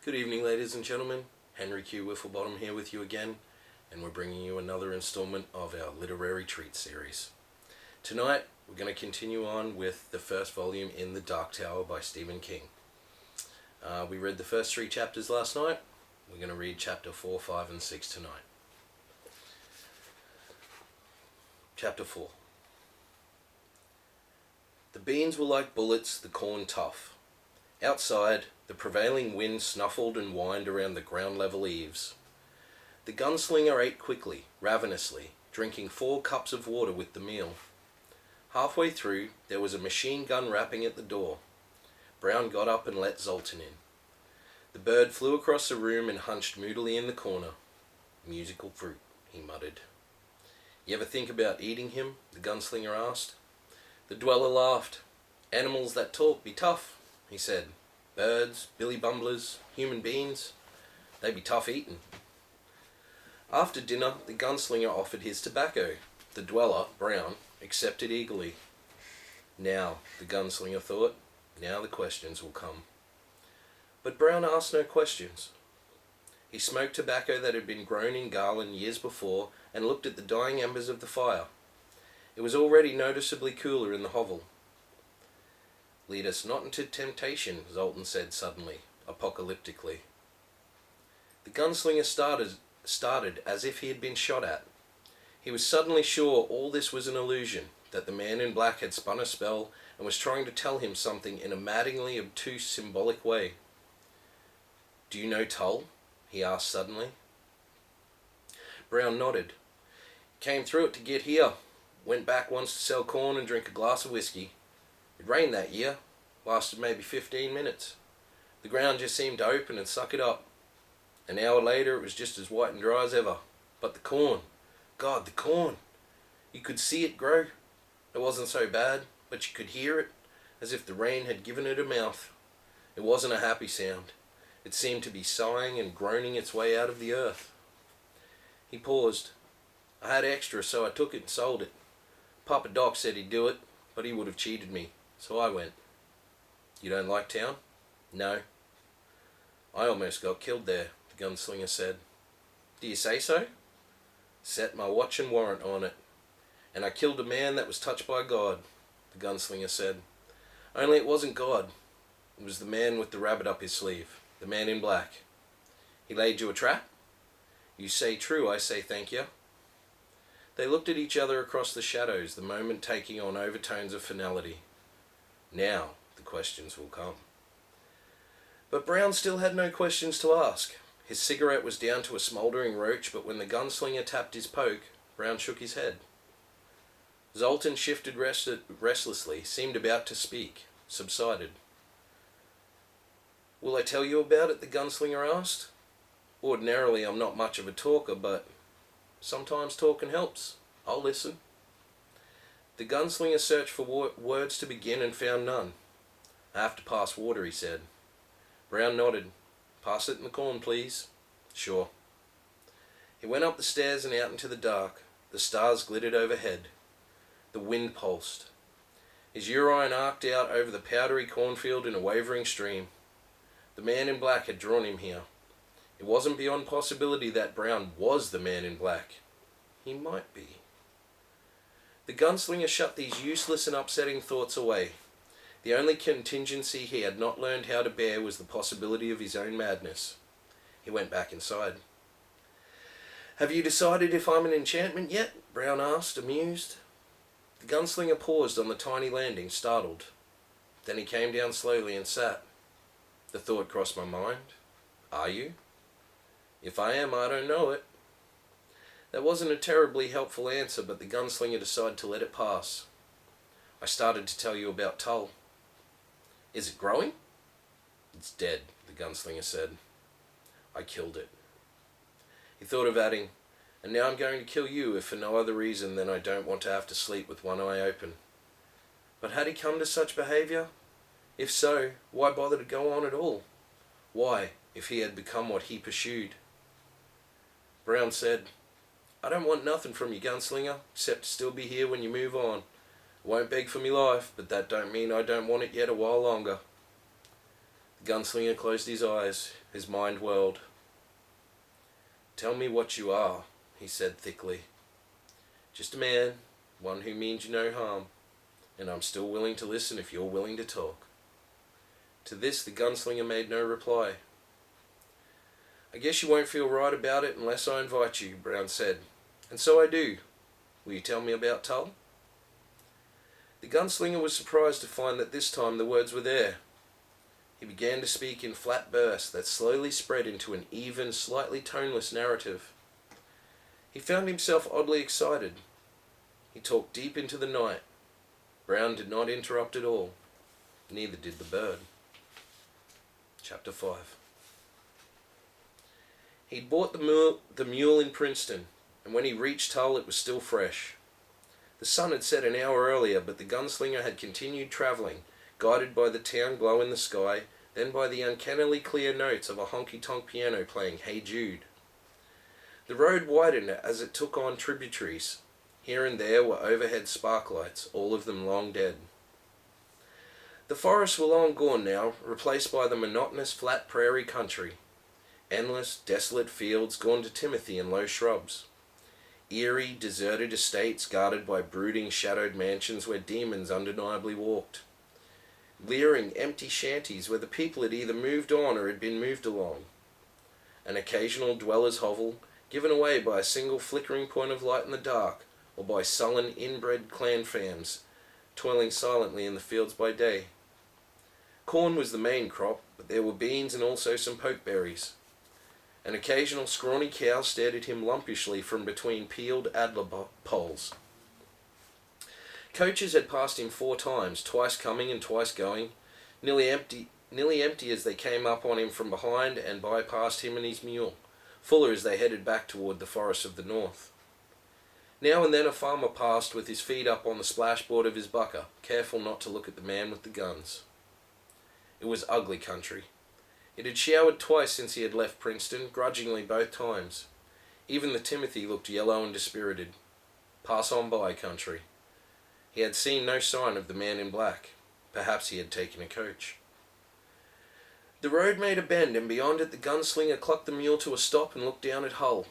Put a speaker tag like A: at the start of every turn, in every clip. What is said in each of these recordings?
A: Good evening, ladies and gentlemen. Henry Q. Wifflebottom here with you again, and we're bringing you another installment of our literary treat series. Tonight, we're going to continue on with the first volume in The Dark Tower by Stephen King. We read the first 3 chapters last night. We're going to read chapter 4, 5, and 6 tonight. Chapter 4. The beans were like bullets, the corn tough. Outside, the prevailing wind snuffled and whined around the ground-level eaves. The gunslinger ate quickly, ravenously, drinking 4 cups of water with the meal. Halfway through, there was a machine gun rapping at the door. Brown got up and let Zoltan in. The bird flew across the room and hunched moodily in the corner. "Musical fruit," he muttered. "You ever think about eating him?" the gunslinger asked. The dweller laughed. "Animals that talk be tough," he said. "Birds, billy bumblers, human beings, they be tough eating." After dinner, the gunslinger offered his tobacco. The dweller, Brown, accepted eagerly. Now, the gunslinger thought, now the questions will come. But Brown asked no questions. He smoked tobacco that had been grown in Garland years before and looked at the dying embers of the fire. It was already noticeably cooler in the hovel. "Lead us not into temptation," Zoltan said suddenly, apocalyptically. The gunslinger started as if he had been shot at. He was suddenly sure all this was an illusion, that the man in black had spun a spell and was trying to tell him something in a maddeningly obtuse, symbolic way. "Do you know Tull?" he asked suddenly. Brown nodded. "Came through it to get here. Went back once to sell corn and drink a glass of whiskey. It rained that year. Lasted maybe 15 minutes. The ground just seemed to open and suck it up. An hour later it was just as white and dry as ever. But the corn, God, the corn! You could see it grow. It wasn't so bad, but you could hear it, as if the rain had given it a mouth. It wasn't a happy sound. It seemed to be sighing and groaning its way out of the earth." He paused. "I had extra, so I took it and sold it. Papa Doc said he'd do it, but he would have cheated me, so I went." "You don't like town?" "No." "I almost got killed there," the gunslinger said. "Do you say so?" "Set my watch and warrant on it. And I killed a man that was touched by God," the gunslinger said. "Only it wasn't God. It was the man with the rabbit up his sleeve, the man in black." "He laid you a trap?" "You say true, I say thank you." They looked at each other across the shadows, the moment taking on overtones of finality. Now the questions will come. But Brown still had no questions to ask. His cigarette was down to a smouldering roach, but when the gunslinger tapped his poke, Brown shook his head. Zoltan shifted restlessly, seemed about to speak, subsided. "Will I tell you about it?" the gunslinger asked. "Ordinarily I'm not much of a talker, but sometimes talking helps. I'll listen." The gunslinger searched for words to begin and found none. "I have to pass water," he said. Brown nodded. "Pass it in the corn, please." "Sure." He went up the stairs and out into the dark. The stars glittered overhead. The wind pulsed. His urine arced out over the powdery cornfield in a wavering stream. The man in black had drawn him here. It wasn't beyond possibility that Brown was the man in black. He might be. The gunslinger shut these useless and upsetting thoughts away. The only contingency he had not learned how to bear was the possibility of his own madness. He went back inside. "Have you decided if I'm an enchantment yet?" Brown asked, amused. The gunslinger paused on the tiny landing, startled. Then he came down slowly and sat. The thought crossed my mind. "Are you?" "If I am, I don't know it." That wasn't a terribly helpful answer, but the gunslinger decided to let it pass. "I started to tell you about Tull." "Is it growing?" "It's dead," the gunslinger said. "I killed it." He thought of adding, "And now I'm going to kill you, if for no other reason than I don't want to have to sleep with one eye open." But had he come to such behaviour? If so, why bother to go on at all? Why, if he had become what he pursued? Brown said, "I don't want nothing from you, gunslinger, except to still be here when you move on. I won't beg for me life, but that don't mean I don't want it yet a while longer." The gunslinger closed his eyes. His mind whirled. "Tell me what you are," he said thickly. "Just a man, one who means you no harm, and I'm still willing to listen if you're willing to talk." To this the gunslinger made no reply. "I guess you won't feel right about it unless I invite you," Brown said. "And so I do. Will you tell me about Tull?" The gunslinger was surprised to find that this time the words were there. He began to speak in flat bursts that slowly spread into an even, slightly toneless narrative. He found himself oddly excited. He talked deep into the night. Brown did not interrupt at all. Neither did the bird. Chapter 5. He'd bought the mule in Princeton, and when he reached Tull it was still fresh. The sun had set an hour earlier, but the gunslinger had continued travelling, guided by the town glow in the sky, then by the uncannily clear notes of a honky-tonk piano playing Hey Jude. The road widened as it took on tributaries. Here and there were overhead sparklights, all of them long dead. The forests were long gone now, replaced by the monotonous flat prairie country. Endless, desolate fields gone to timothy and low shrubs. Eerie, deserted estates guarded by brooding, shadowed mansions where demons undeniably walked. Leering, empty shanties where the people had either moved on or had been moved along. An occasional dweller's hovel, given away by a single flickering point of light in the dark, or by sullen, inbred clan fams, toiling silently in the fields by day. Corn was the main crop, but there were beans and also some pokeberries. An occasional scrawny cow stared at him lumpishly from between peeled adler poles. Coaches had passed him 4 times, twice coming and twice going, nearly empty as they came up on him from behind and bypassed him and his mule, fuller as they headed back toward the forests of the north. Now and then a farmer passed with his feet up on the splashboard of his bucker, careful not to look at the man with the guns. It was ugly country. It had showered twice since he had left Princeton, grudgingly both times. Even the timothy looked yellow and dispirited. Pass on by country. He had seen no sign of the man in black. Perhaps he had taken a coach. The road made a bend, and beyond it the gunslinger clucked the mule to a stop and looked down at Hull.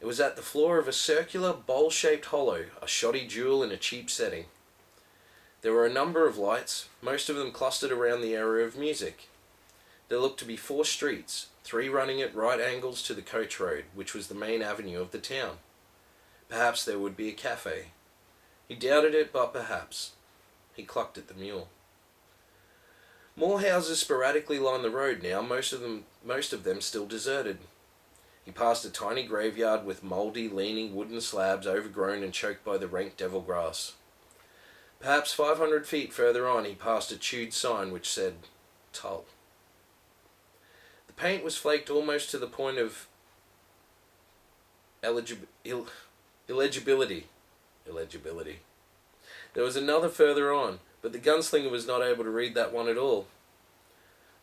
A: It was at the floor of a circular, bowl-shaped hollow, a shoddy jewel in a cheap setting. There were a number of lights, most of them clustered around the area of music. There looked to be 4 streets, 3 running at right angles to the coach road, which was the main avenue of the town. Perhaps there would be a cafe. He doubted it, but perhaps. He clucked at the mule. More houses sporadically lined the road now, most of them still deserted. He passed a tiny graveyard with mouldy, leaning wooden slabs overgrown and choked by the rank devil grass. Perhaps 500 feet further on he passed a chewed sign which said, Tull. The paint was flaked almost to the point of illegibility. There was another further on, but the gunslinger was not able to read that one at all.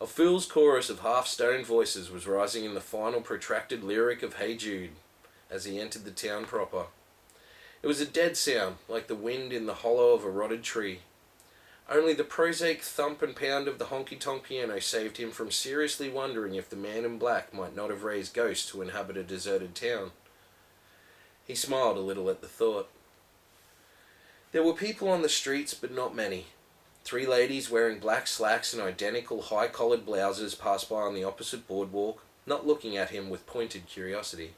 A: A fool's chorus of half-stoned voices was rising in the final protracted lyric of Hey Jude as he entered the town proper. It was a dead sound, like the wind in the hollow of a rotted tree. Only the prosaic thump and pound of the honky-tonk piano saved him from seriously wondering if the man in black might not have raised ghosts to inhabit a deserted town. He smiled a little at the thought. There were people on the streets, but not many. 3 ladies wearing black slacks and identical high-collared blouses passed by on the opposite boardwalk, not looking at him with pointed curiosity.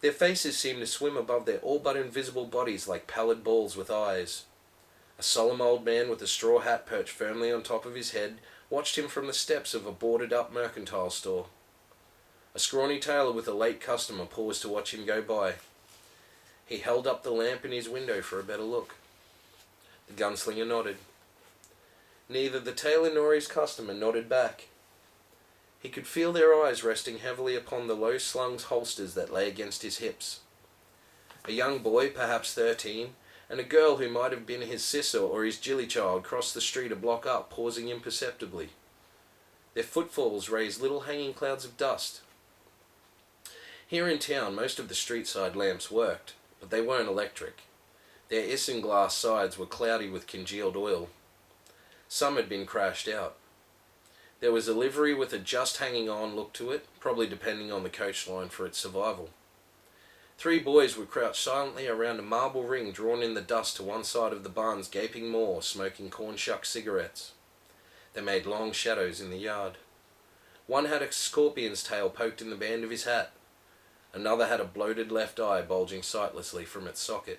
A: Their faces seemed to swim above their all-but-invisible bodies like pallid balls with eyes. A solemn old man with a straw hat perched firmly on top of his head watched him from the steps of a boarded-up mercantile store. A scrawny tailor with a late customer paused to watch him go by. He held up the lamp in his window for a better look. The gunslinger nodded. Neither the tailor nor his customer nodded back. He could feel their eyes resting heavily upon the low-slung holsters that lay against his hips. A young boy, perhaps 13, and a girl who might have been his sister or his jilly child crossed the street a block up, pausing imperceptibly. Their footfalls raised little hanging clouds of dust. Here in town, most of the street-side lamps worked, but they weren't electric. Their isinglass sides were cloudy with congealed oil. Some had been crashed out. There was a livery with a just hanging on look to it, probably depending on the coach line for its survival. 3 boys were crouched silently around a marble ring drawn in the dust to one side of the barn's gaping maw, smoking corn shuck cigarettes. They made long shadows in the yard. One had a scorpion's tail poked in the band of his hat. Another had a bloated left eye bulging sightlessly from its socket.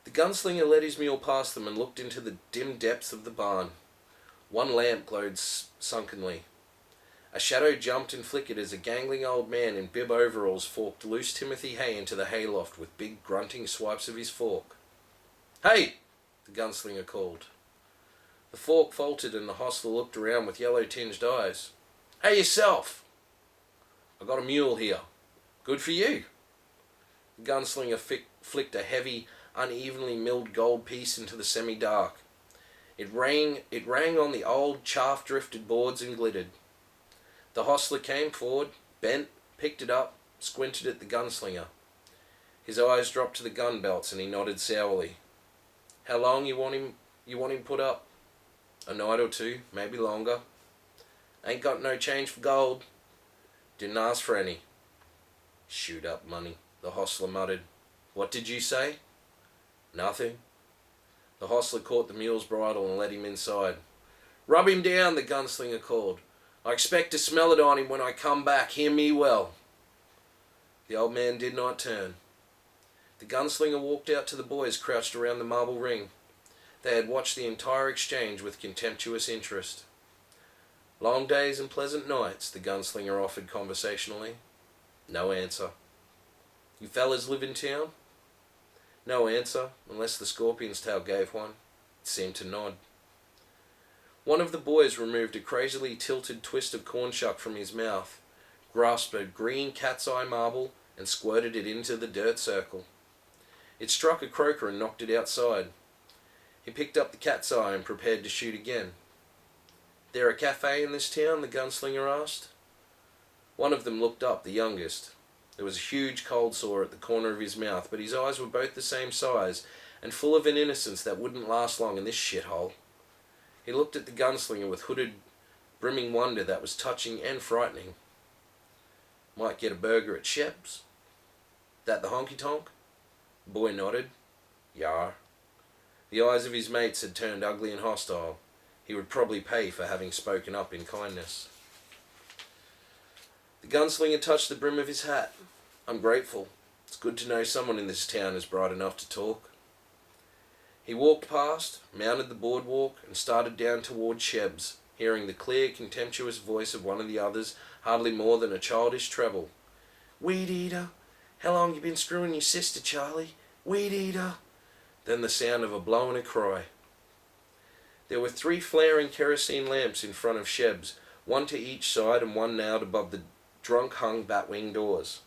A: The gunslinger led his mule past them and looked into the dim depths of the barn. One lamp glowed sunkenly. A shadow jumped and flickered as a gangling old man in bib overalls forked loose timothy hay into the hayloft with big grunting swipes of his fork. "Hey!" the gunslinger called. The fork faltered and the hostler looked around with yellow-tinged eyes. "Hey yourself!" "I got a mule here." "Good for you." The gunslinger flicked a heavy, unevenly milled gold piece into the semi-dark. It rang on the old, chaff-drifted boards and glittered. The hostler came forward, bent, picked it up, squinted at the gunslinger. His eyes dropped to the gun belts and he nodded sourly. "How long you want him put up?" "A night or 2, maybe longer." "Ain't got no change for gold." "Didn't ask for any." "Shoot up money," the hostler muttered. "What did you say?" "Nothing." The hostler caught the mule's bridle and led him inside. "Rub him down," the gunslinger called. "I expect to smell it on him when I come back, hear me well." The old man did not turn. The gunslinger walked out to the boys crouched around the marble ring. They had watched the entire exchange with contemptuous interest. "Long days and pleasant nights," the gunslinger offered conversationally. No answer. "You fellas live in town?" No answer, unless the scorpion's tail gave one. It seemed to nod. One of the boys removed a crazily tilted twist of corn shuck from his mouth, grasped a green cat's eye marble, and squirted it into the dirt circle. It struck a croaker and knocked it outside. He picked up the cat's eye and prepared to shoot again. "There a cafe in this town?" the gunslinger asked. One of them looked up, the youngest. There was a huge cold sore at the corner of his mouth, but his eyes were both the same size and full of an innocence that wouldn't last long in this shithole. He looked at the gunslinger with hooded, brimming wonder that was touching and frightening. "Might get a burger at Shep's." "That the honky-tonk?" The boy nodded. "Yar." The eyes of his mates had turned ugly and hostile. He would probably pay for having spoken up in kindness. The gunslinger touched the brim of his hat. "I'm grateful. It's good to know someone in this town is bright enough to talk." He walked past, mounted the boardwalk, and started down toward Sheb's, hearing the clear, contemptuous voice of one of the others, hardly more than a childish treble. "Weed eater! How long you been screwing your sister, Charlie? Weed eater!" Then the sound of a blow and a cry. There were 3 flaring kerosene lamps in front of Sheb's, one to each side and one nailed above the drunk-hung batwing doors.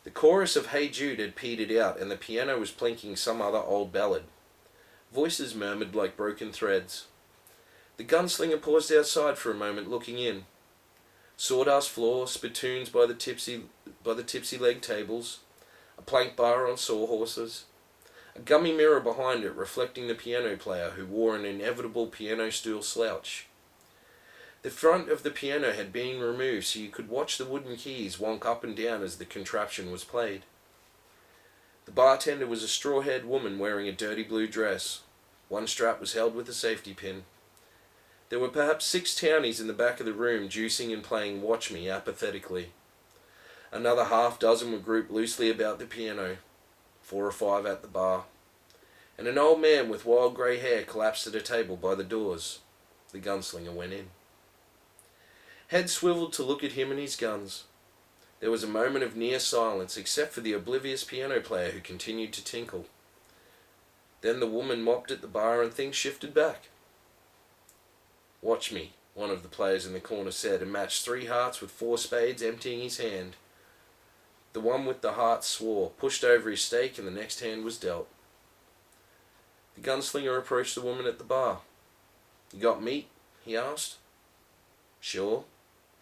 A: The chorus of Hey Jude had petered out, and the piano was plinking some other old ballad. Voices murmured like broken threads. The gunslinger paused outside for a moment, looking in. Sawdust floor, spittoons by the tipsy leg tables, a plank bar on sawhorses, a gummy mirror behind it reflecting the piano player who wore an inevitable piano stool slouch. The front of the piano had been removed so you could watch the wooden keys wonk up and down as the contraption was played. The bartender was a straw-haired woman wearing a dirty blue dress. One strap was held with a safety pin. There were perhaps 6 townies in the back of the room juicing and playing Watch Me apathetically. Another half dozen were grouped loosely about the piano, 4 or 5 at the bar. And an old man with wild grey hair collapsed at a table by the doors. The gunslinger went in. Head swiveled to look at him and his guns. There was a moment of near silence, except for the oblivious piano player who continued to tinkle. Then the woman mopped at the bar and things shifted back. "Watch me," one of the players in the corner said, and matched 3 hearts with 4 spades emptying his hand. The one with the heart swore, pushed over his stake, and the next hand was dealt. The gunslinger approached the woman at the bar. "You got meat?" he asked. "Sure."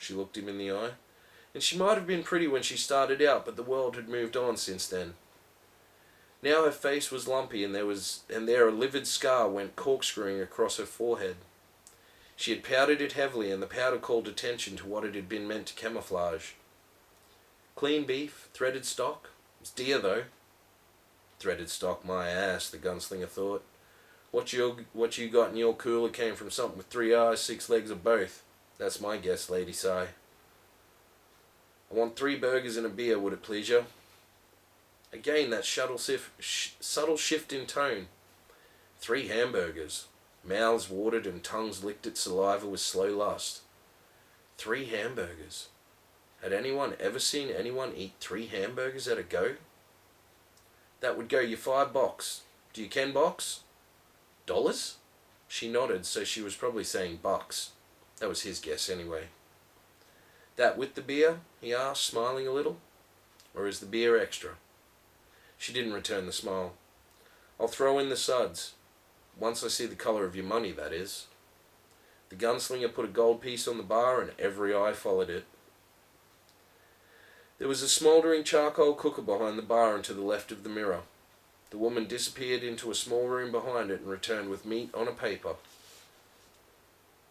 A: She looked him in the eye. And she might have been pretty when she started out, but the world had moved on since then. Now her face was lumpy, and there a livid scar went corkscrewing across her forehead. She had powdered it heavily, and the powder called attention to what it had been meant to camouflage. Clean beef, threaded stock. It's dear, though. Threaded stock, my ass, the gunslinger thought. What you got in your cooler came from something with 3 eyes, 6 legs, or both. That's my guess, Lady Sigh. I want 3 burgers and a beer, would it please you? Again, that subtle shift in tone. 3 hamburgers. Mouths watered and tongues licked at saliva with slow lust. 3 hamburgers. Had anyone ever seen anyone eat 3 hamburgers at a go? That would go you $5. Do you ken box? Dollars? She nodded, so she was probably saying bucks. That was his guess anyway. That with the beer? He asked, smiling a little. Or is the beer extra? She didn't return the smile. I'll throw in the suds. Once I see the colour of your money, that is. The gunslinger put a gold piece on the bar and every eye followed it. There was a smouldering charcoal cooker behind the bar and to the left of the mirror. The woman disappeared into a small room behind it and returned with meat on a paper.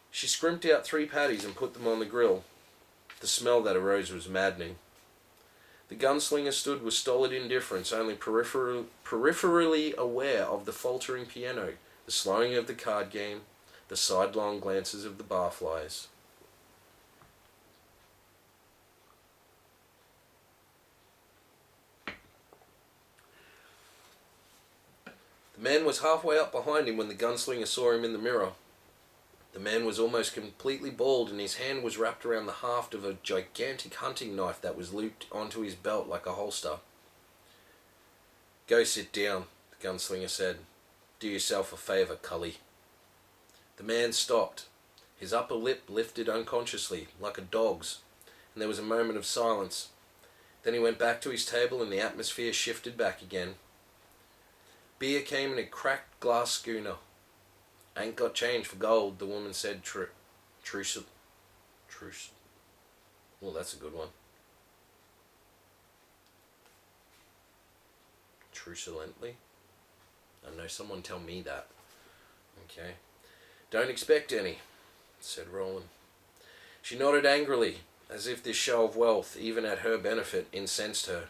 A: She scrimped out 3 patties and put them on the grill. The smell that arose was maddening. The gunslinger stood with stolid indifference, only peripherally aware of the faltering piano, the slowing of the card game, the sidelong glances of the barflies. The man was halfway up behind him when the gunslinger saw him in the mirror. The man was almost completely bald, and his hand was wrapped around the haft of a gigantic hunting knife that was looped onto his belt like a holster. Go sit down, the gunslinger said. Do yourself a favour, cully. The man stopped. His upper lip lifted unconsciously, like a dog's, and there was a moment of silence. Then he went back to his table and the atmosphere shifted back again. Beer came in a cracked glass schooner. Ain't got change for gold, the woman said truculently. Well, that's a good one. Truculently? I know someone tell me that. Okay. Don't expect any, said Roland. She nodded angrily, as if this show of wealth, even at her benefit, incensed her.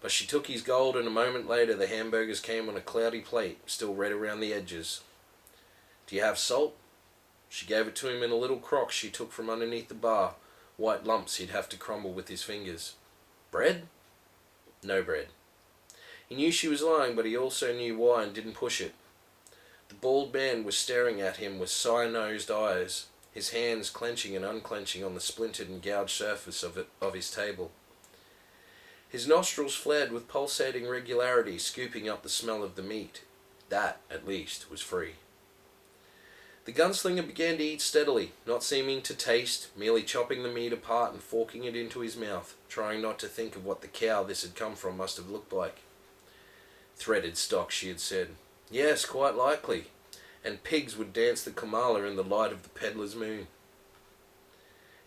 A: But she took his gold, and a moment later the hamburgers came on a cloudy plate, still red around the edges. Do you have salt? She gave it to him in a little crock she took from underneath the bar, white lumps he'd have to crumble with his fingers. Bread? No bread. He knew she was lying, but he also knew why and didn't push it. The bald man was staring at him with side-nosed eyes, his hands clenching and unclenching on the splintered and gouged surface of his table. His nostrils flared with pulsating regularity, scooping up the smell of the meat. That, at least, was free. The gunslinger began to eat steadily, not seeming to taste, merely chopping the meat apart and forking it into his mouth, trying not to think of what the cow this had come from must have looked like. Threaded stock, she had said. Yes, quite likely. And pigs would dance the Kamala in the light of the peddler's moon.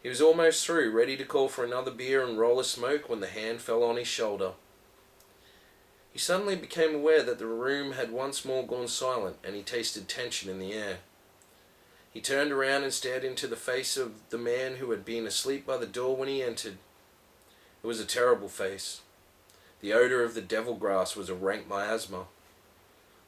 A: He was almost through, ready to call for another beer and roll a smoke when the hand fell on his shoulder. He suddenly became aware that the room had once more gone silent, and he tasted tension in the air. He turned around and stared into the face of the man who had been asleep by the door when he entered. It was a terrible face. The odour of the devil grass was a rank miasma.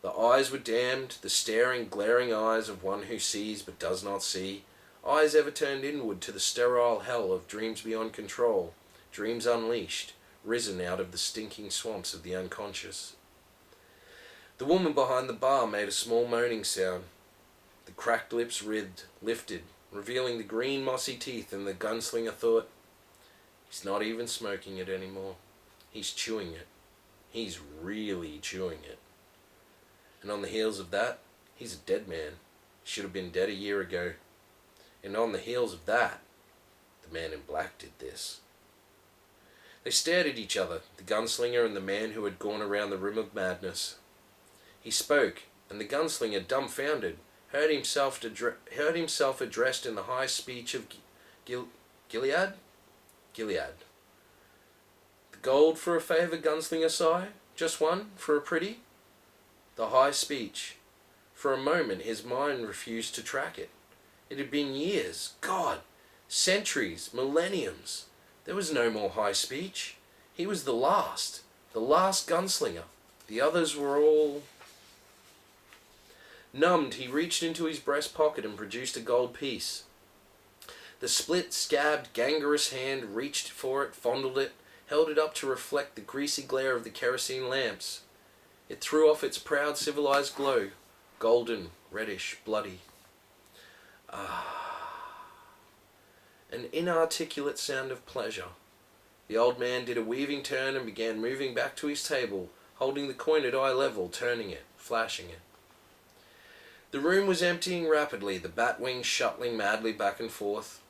A: The eyes were damned, the staring, glaring eyes of one who sees but does not see, eyes ever turned inward to the sterile hell of dreams beyond control, dreams unleashed, risen out of the stinking swamps of the unconscious. The woman behind the bar made a small moaning sound. The cracked lips lifted, revealing the green mossy teeth, and the gunslinger thought, he's not even smoking it anymore. He's chewing it. He's really chewing it. And on the heels of that, he's a dead man. Should have been dead a year ago. And on the heels of that, the man in black did this. They stared at each other, the gunslinger and the man who had gone around the rim of madness. He spoke, and the gunslinger, dumbfounded, heard himself addressed in the high speech of Gilead? Gilead. The gold for a favour, gunslinger sigh? Just one, for a pretty? The high speech. For a moment his mind refused to track it. It had been years, God, centuries, millenniums. There was no more high speech. He was the last gunslinger. The others were all... Numbed, he reached into his breast pocket and produced a gold piece. The split, scabbed, gangrenous hand reached for it, fondled it, held it up to reflect the greasy glare of the kerosene lamps. It threw off its proud civilized glow, golden, reddish, bloody. An inarticulate sound of pleasure. The old man did a weaving turn and began moving back to his table, holding the coin at eye level, turning it, flashing it. The room was emptying rapidly, the bat wings shuttling madly back and forth.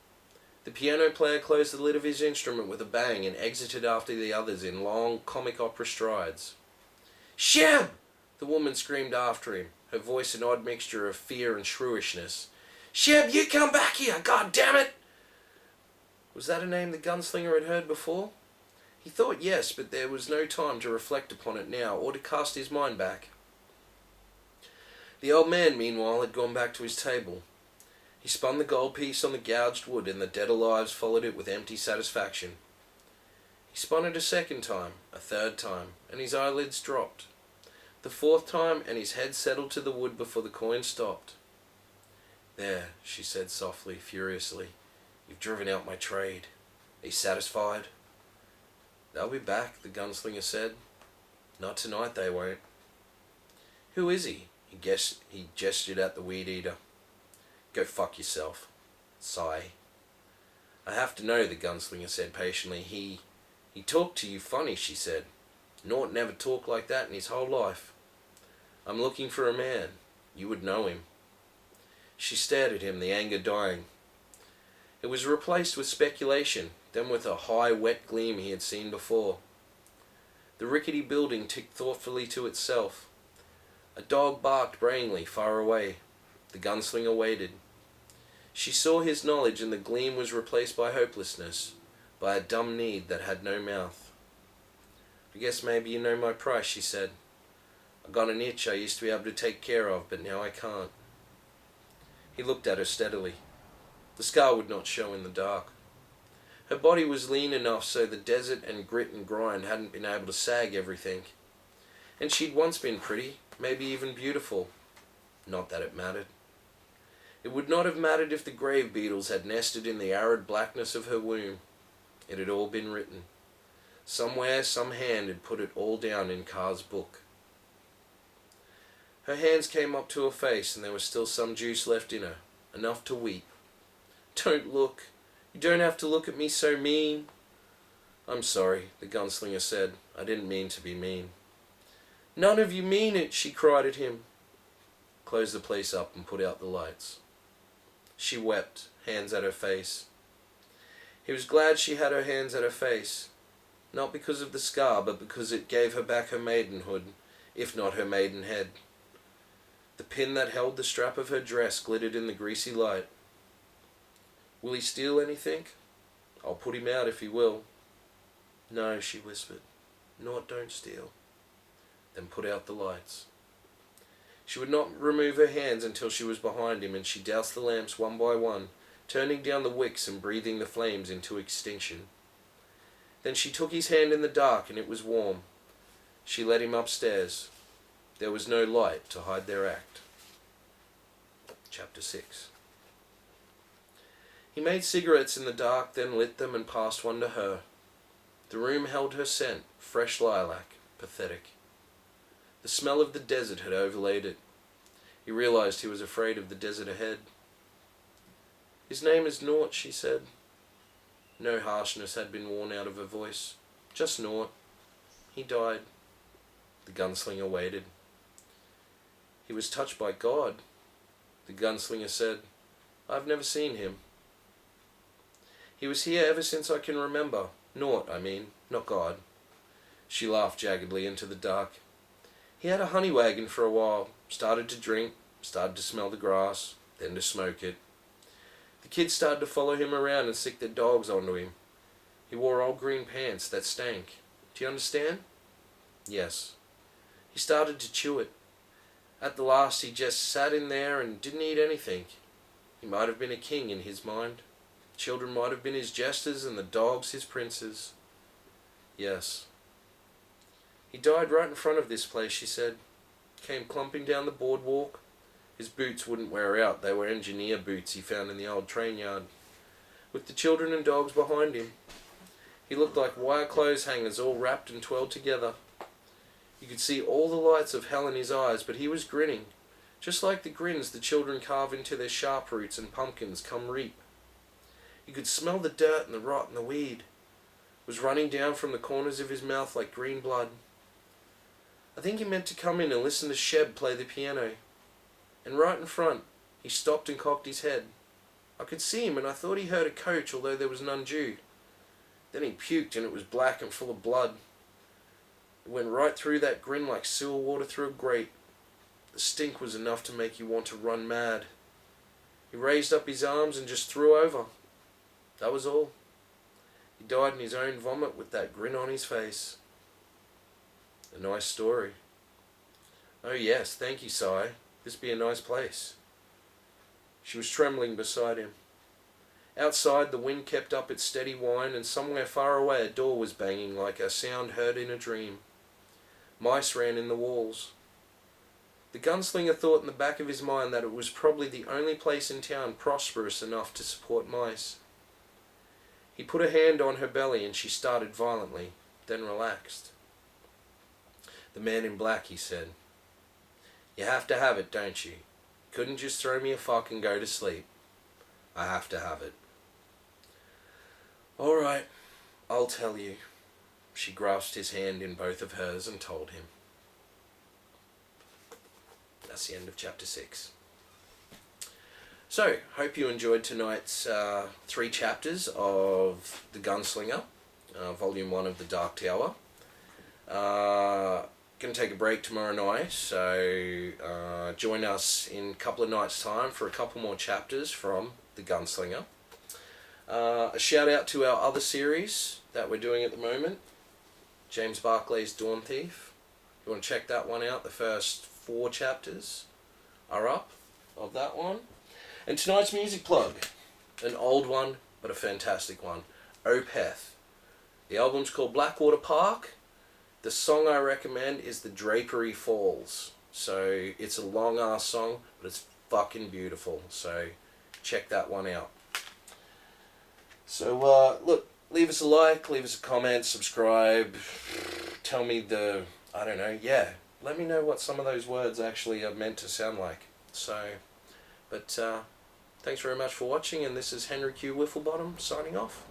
A: The piano player closed the lid of his instrument with a bang and exited after the others in long, comic opera strides. "Sheb!" the woman screamed after him, her voice an odd mixture of fear and shrewishness. "Sheb, you come back here, God damn it!" Was that a name the gunslinger had heard before? He thought yes, but there was no time to reflect upon it now, or to cast his mind back. The old man, meanwhile, had gone back to his table. He spun the gold piece on the gouged wood, and the dead alives followed it with empty satisfaction. He spun it a second time, a third time, and his eyelids dropped. The fourth time, and his head settled to the wood before the coin stopped. "There," she said softly, furiously. "You've driven out my trade. Are you satisfied?" "They'll be back," the gunslinger said. "Not tonight, they won't." "Who is he?" He gestured at the weed eater. "Go fuck yourself." Sigh. "I have to know," the gunslinger said patiently. He talked to you funny," she said. "Nort never talked like that in his whole life. I'm looking for a man. You would know him." She stared at him, the anger dying. It was replaced with speculation, then with a high, wet gleam he had seen before. The rickety building ticked thoughtfully to itself. A dog barked brainily far away. The gunslinger waited. She saw his knowledge, and the gleam was replaced by hopelessness, by a dumb need that had no mouth. "I guess maybe you know my price," she said. "I got an itch I used to be able to take care of, but now I can't." He looked at her steadily. The scar would not show in the dark. Her body was lean enough so the desert and grit and grind hadn't been able to sag everything. And she'd once been pretty, maybe even beautiful. Not that it mattered. It would not have mattered if the grave beetles had nested in the arid blackness of her womb. It had all been written. Somewhere, some hand had put it all down in Carr's book. Her hands came up to her face, and there was still some juice left in her, enough to weep. "Don't look. You don't have to look at me so mean." "I'm sorry," the gunslinger said. "I didn't mean to be mean." "None of you mean it," she cried at him. "Close the place up and put out the lights." She wept, hands at her face. He was glad she had her hands at her face, not because of the scar, but because it gave her back her maidenhood, if not her maidenhead. The pin that held the strap of her dress glittered in the greasy light. "Will he steal anything? I'll put him out if he will." "No," she whispered. "Nort don't steal." Then put out the lights. She would not remove her hands until she was behind him, and she doused the lamps one by one, turning down the wicks and breathing the flames into extinction. Then she took his hand in the dark, and it was warm. She led him upstairs. There was no light to hide their act. Chapter 6. He made cigarettes in the dark, then lit them and passed one to her. The room held her scent, fresh lilac, pathetic. The smell of the desert had overlaid it. He realized he was afraid of the desert ahead. "His name is Nort," she said. No harshness had been worn out of her voice. "Just Nort. He died." The gunslinger waited. "He was touched by God," the gunslinger said. "I've never seen him." "He was here ever since I can remember. Nort, I mean, not God." She laughed jaggedly into the dark. "He had a honey wagon for a while, started to drink, started to smell the grass, then to smoke it. The kids started to follow him around and sick their dogs onto him. He wore old green pants that stank. Do you understand?" "Yes." He started to chew it. At the last he just sat in there and didn't eat anything. He might have been a king in his mind. Children might have been his jesters and the dogs his princes. Yes. He died right in front of this place, she said. Came clumping down the boardwalk. His boots wouldn't wear out. They were engineer boots he found in the old train yard. With the children and dogs behind him. He looked like wire clothes hangers all wrapped and twirled together. You could see all the lights of hell in his eyes, but he was grinning, just like the grins the children carve into their sharp roots and pumpkins come reap. You could smell the dirt and the rot and the weed. It was running down from the corners of his mouth like green blood. I think he meant to come in and listen to Sheb play the piano. And right in front, he stopped and cocked his head. I could see him and I thought he heard a coach, although there was none due. Then he puked and it was black and full of blood. It went right through that grin like sewer water through a grate. The stink was enough to make you want to run mad. He raised up his arms and just threw over. That was all. He died in his own vomit with that grin on his face. A nice story. Oh yes, thank you, Si. This be a nice place. She was trembling beside him. Outside, the wind kept up its steady whine, and somewhere far away a door was banging like a sound heard in a dream. Mice ran in the walls. The gunslinger thought in the back of his mind that it was probably the only place in town prosperous enough to support mice. He put a hand on her belly and she started violently, then relaxed. The man in black, he said. You have to have it, don't you? Couldn't just throw me a fuck and go to sleep. I have to have it. All right, I'll tell you. She grasped his hand in both of hers and told him. That's the end of chapter 6. So, hope you enjoyed tonight's 3 chapters of The Gunslinger, Volume 1 of The Dark Tower. Going to take a break tomorrow night, so join us in a couple of nights' time for a couple more chapters from The Gunslinger. A shout out to our other series that we're doing at the moment, James Barclay's Dawn Thief. If you want to check that one out, the first 4 chapters are up of that one. And tonight's music plug, an old one, but a fantastic one, Opeth. The album's called Blackwater Park. The song I recommend is The Drapery Falls. So it's a long ass song, but it's fucking beautiful. So check that one out. So look, leave us a like, leave us a comment, subscribe, tell me let me know what some of those words actually are meant to sound like. So, but thanks very much for watching, and this is Henry Q. Wifflebottom signing off.